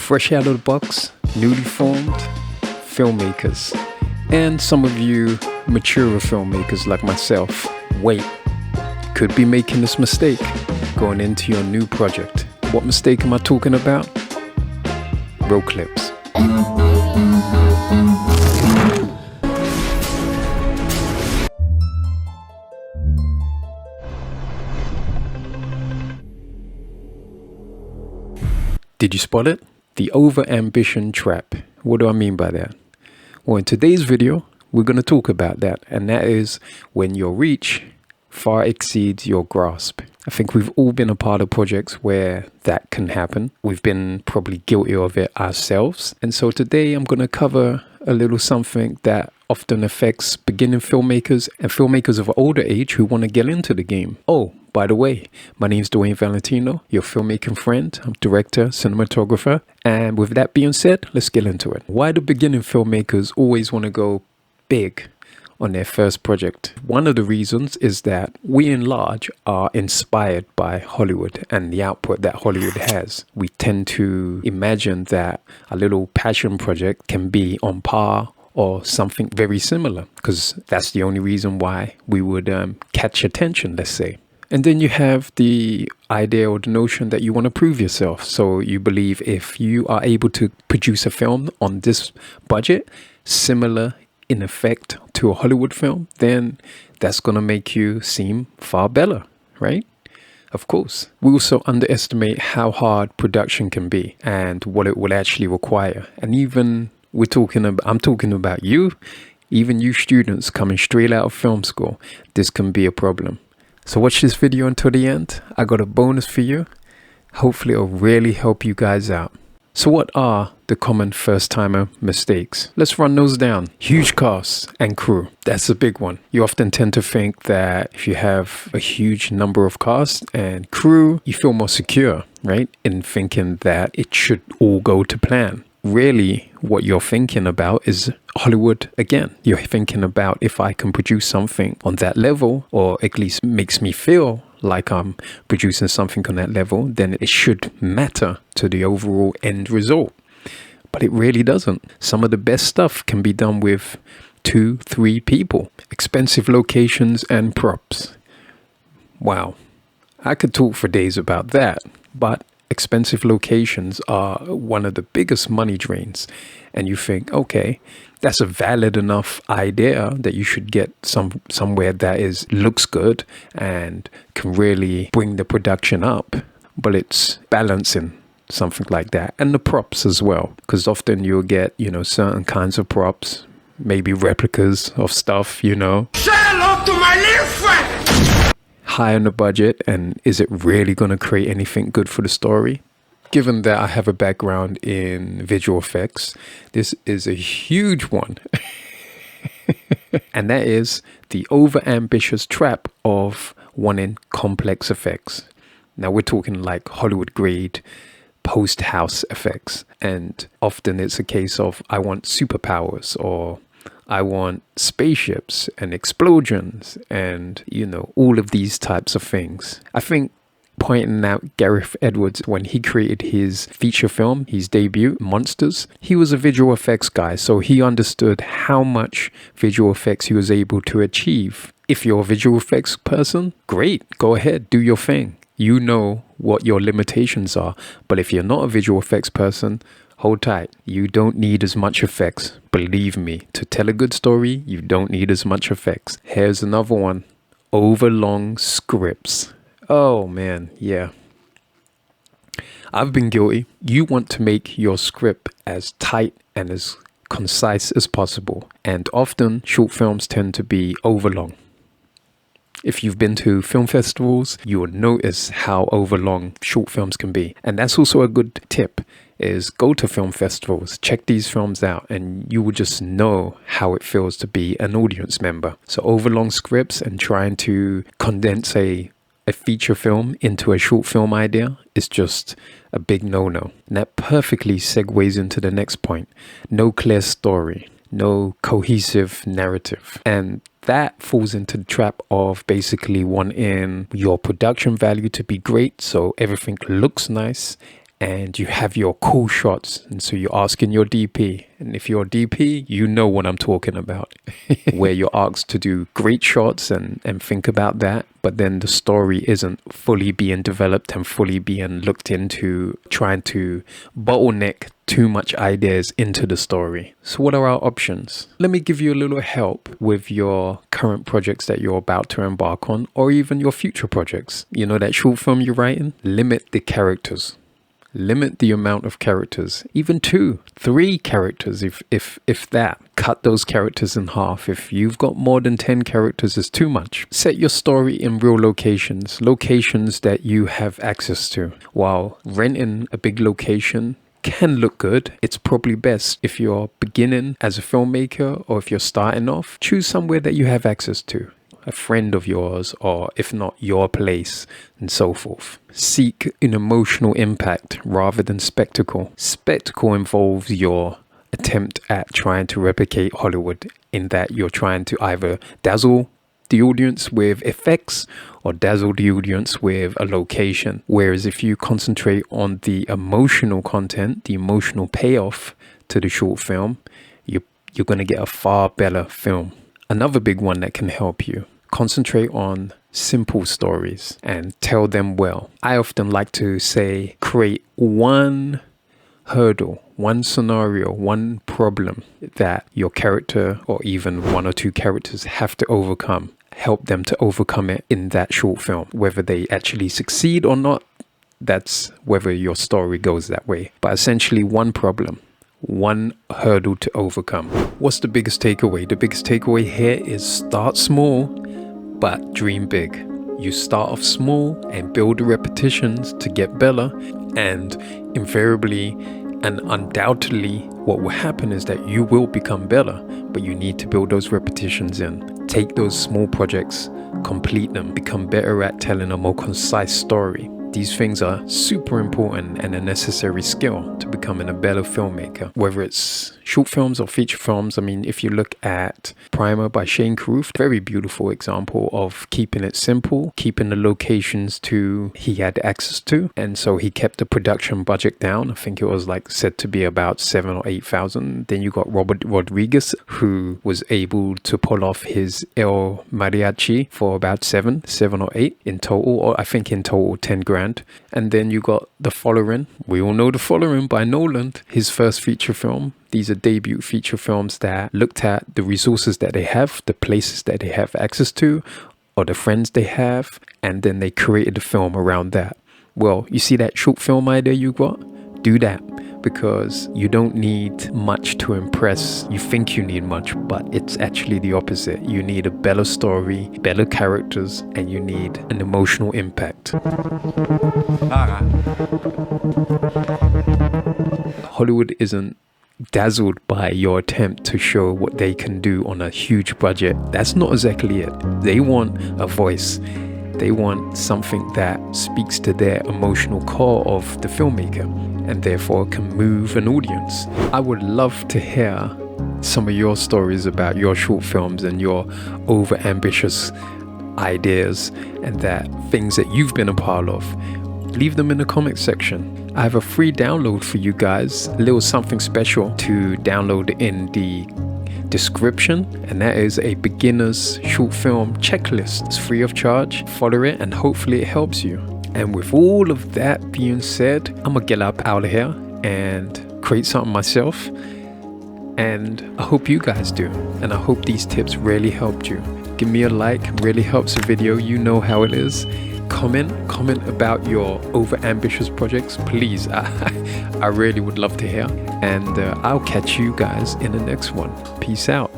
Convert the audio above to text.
fresh out of the box, newly formed filmmakers, and some of you mature filmmakers like myself. Wait, could be making this mistake going into your new project. What mistake am I talking about? Roll clips. Did you spot it? The overambition trap. What do I mean by that? Well, in today's video, we're going to talk about that. And that is when your reach far exceeds your grasp. I think we've all been a part of projects where that can happen. We've been probably guilty of it ourselves. And so today I'm going to cover a little something that often affects beginning filmmakers and filmmakers of older age who want to get into the game. Oh, by the way, my name's Duane Valentino, your filmmaking friend. I'm director, cinematographer. And with that being said, let's get into it. Why do beginning filmmakers always want to go big on their first project? One of the reasons is that we in large are inspired by Hollywood and the output that Hollywood has. We tend to imagine that a little passion project can be on par or something very similar, because that's the only reason why we would catch attention, let's say. And then you have the idea or the notion that you want to prove yourself. So you believe if you are able to produce a film on this budget, similar in effect to a Hollywood film, then that's going to make you seem far better, right? Of course. We also underestimate how hard production can be and what it will actually require. And even I'm talking about you, even you students coming straight out of film school, this can be a problem. So watch this video until the end. I got a bonus for you. Hopefully it'll really help you guys out. So what are the common first-timer mistakes? Let's run those down. Huge casts and crew. That's a big one. You often tend to think that if you have a huge number of cast and crew, you feel more secure, right? In thinking that it should all go to plan. Really, what you're thinking about is Hollywood again. You're thinking about if I can produce something on that level, or at least makes me feel like I'm producing something on that level, then it should matter to the overall end result. But it really doesn't. Some of the best stuff can be done with 2-3 people. Expensive locations and props. Wow. I could talk for days about that, but expensive locations are one of the biggest money drains. And you think, okay, that's a valid enough idea that you should get somewhere that looks good and can really bring the production up. But it's balancing something like that. And the props as well, because often you'll get, certain kinds of props, maybe replicas of stuff, Say hello to my little friend! High on the budget, and is it really going to create anything good for the story? Given that I have a background in visual effects, this is a huge one. And that is the overambitious trap of wanting complex effects. Now we're talking like Hollywood grade post-house effects. And often it's a case of I want superpowers, or I want spaceships and explosions and, all of these types of things. I think pointing out Carruth Edwards, when he created his feature film, his debut, Monsters, he was a visual effects guy. So he understood how much visual effects he was able to achieve. If you're a visual effects person, great, go ahead, do your thing. You know what your limitations are. But if you're not a visual effects person, hold tight. You don't need as much effects. Believe me, to tell a good story, you don't need as much effects. Here's another one. Overlong scripts. Oh man, yeah. I've been guilty. You want to make your script as tight and as concise as possible. And often short films tend to be overlong. If you've been to film festivals, you will notice how overlong short films can be. And that's also a good tip, is go to film festivals, check these films out, and you will just know how it feels to be an audience member. So overlong scripts and trying to condense a feature film into a short film idea is just a big no-no. And that perfectly segues into the next point. No clear story, no cohesive narrative. And that falls into the trap of basically wanting your production value to be great, so everything looks nice and you have your cool shots. And so you're asking your DP. And if you're a DP, you know what I'm talking about, where you're asked to do great shots and think about that. But then the story isn't fully being developed and fully being looked into, trying to bottleneck too much ideas into the story. So what are our options? Let me give you a little help with your current projects that you're about to embark on, or even your future projects. You know, that short film you're writing? Limit the characters. Limit the amount of characters, even 2, 3 characters, if that. Cut those characters in half. If you've got more than 10 characters, it's too much. Set your story in real locations that you have access to. While renting a big location can look good, it's probably best if you're beginning as a filmmaker, or if you're starting off, choose somewhere that you have access to. A friend of yours, or if not, your place, and so forth. Seek an emotional impact rather than spectacle. Spectacle involves your attempt at trying to replicate Hollywood, in that you're trying to either dazzle the audience with effects or dazzle the audience with a location. Whereas if you concentrate on the emotional content, the emotional payoff to the short film, you're going to get a far better film. Another big one that can help you: concentrate on simple stories and tell them well. I often like to say, create one hurdle, one scenario, one problem that your character, or even 1 or 2 characters, have to overcome. Help them to overcome it in that short film. Whether they actually succeed or not, that's whether your story goes that way. But essentially, one problem, one hurdle to overcome. What's the biggest takeaway? The biggest takeaway here is start small, but dream big. You start off small and build the repetitions to get better, and invariably and undoubtedly what will happen is that you will become better, but you need to build those repetitions in. Take those small projects, complete them, become better at telling a more concise story. These things are super important and a necessary skill to becoming a better filmmaker. Whether it's short films or feature films, I mean, if you look at Primer by Carruth, very beautiful example of keeping it simple, keeping the locations he had access to. And so he kept the production budget down. I think it was like said to be about 7,000 or 8,000. Then you got Robert Rodriguez, who was able to pull off his El Mariachi for about 7 or 8 in total, or I think in total 10 grand. And then you got The Following. We all know The Following by Nolan, his first feature film. These are debut feature films that looked at the resources that they have, the places that they have access to, or the friends they have, and then they created a film around that. Well, you see that short film idea you got? Do that, because you don't need much to impress. You think you need much, but it's actually the opposite. You need a better story, better characters, and you need an emotional impact. Hollywood isn't dazzled by your attempt to show what they can do on a huge budget. That's not exactly it. They want a voice. They want something that speaks to their emotional core of the filmmaker, and therefore can move an audience. I would love to hear some of your stories about your short films and your overambitious ideas and that things that you've been a part of. Leave them in the comment section. I have a free download for you guys, a little something special to download in the description, and that is a beginner's short film checklist. It's free of charge. Follow it and hopefully it helps you. And with all of that being said, I'm gonna get up out of here and create something myself, and I hope you guys do, and I hope these tips really helped you. Give me a like, really helps the video. You know how it is. Comment about your overambitious projects, please. I really would love to hear, and I'll catch you guys in the next one. Peace out.